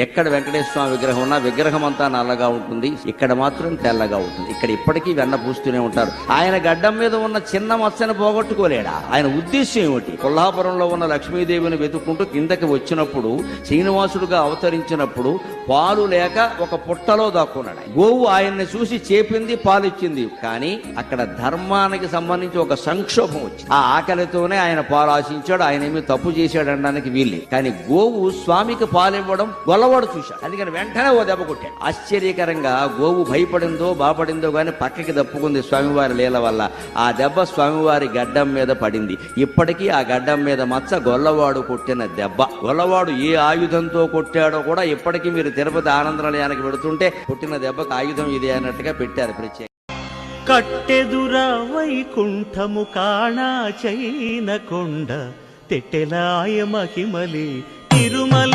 ఎక్కడ వెంకటేశ్వర స్వామి విగ్రహం ఉన్నా విగ్రహం అంతా నల్లగా ఉంటుంది, ఇక్కడ మాత్రం తెల్లగా ఉంటుంది. ఇక్కడ ఇప్పటికీ వెన్న పూస్తూనే ఉంటారు. ఆయన గడ్డం మీద ఉన్న చిన్న మచ్చను పోగొట్టుకోలేడా? ఆయన ఉద్దేశం ఏమిటి? కొల్హాపురంలో ఉన్న లక్ష్మీదేవిని వెతుక్కుంటూ కిందకి వచ్చినప్పుడు, శ్రీనివాసుడుగా అవతరించినప్పుడు పాలు లేక ఒక పుట్టలో దాక్కున్నాడు. గోవు ఆయన్ని చూసి చేపింది, పాలిచ్చింది. కానీ అక్కడ ధర్మానికి సంబంధించి ఒక సంక్షోభం వచ్చింది. ఆ ఆకలితోనే ఆయన పాలు ఆశించాడు. ఆయన ఏమి తప్పు చేశాడు అనడానికి వీల్లేదు. కానీ గోవు స్వామికి పాలివ్వడం గొల్లవాడు చూశాడు. అందుకని వెంటనే ఓ దెబ్బ కొట్టాడు. ఆశ్చర్యకరంగా గోవు భయపడిందో బాపడిందో గాని పక్కకి దప్పుకుంది స్వామివారి లీల వల్ల. ఆ దెబ్బ స్వామివారి గడ్డం మీద పడింది. ఇప్పటికీ ఆ గడ్డం మీద మచ్చ గొల్లవాడు కొట్టిన దెబ్బ. గొల్లవాడు ఏ ఆయుధంతో కొట్టాడో కూడా ఇప్పటికీ మీరు తిరుపతి ఆనందనిలయానికి వెళుతుంటే కొట్టిన దెబ్బకు ఆయుధం ఇది అన్నట్టుగా పెట్టారు ప్రత్యేక. కట్టెదురా వైకుంఠము కాణా చైన కొండ తెట్టెలాయ మహిమలి తిరుమల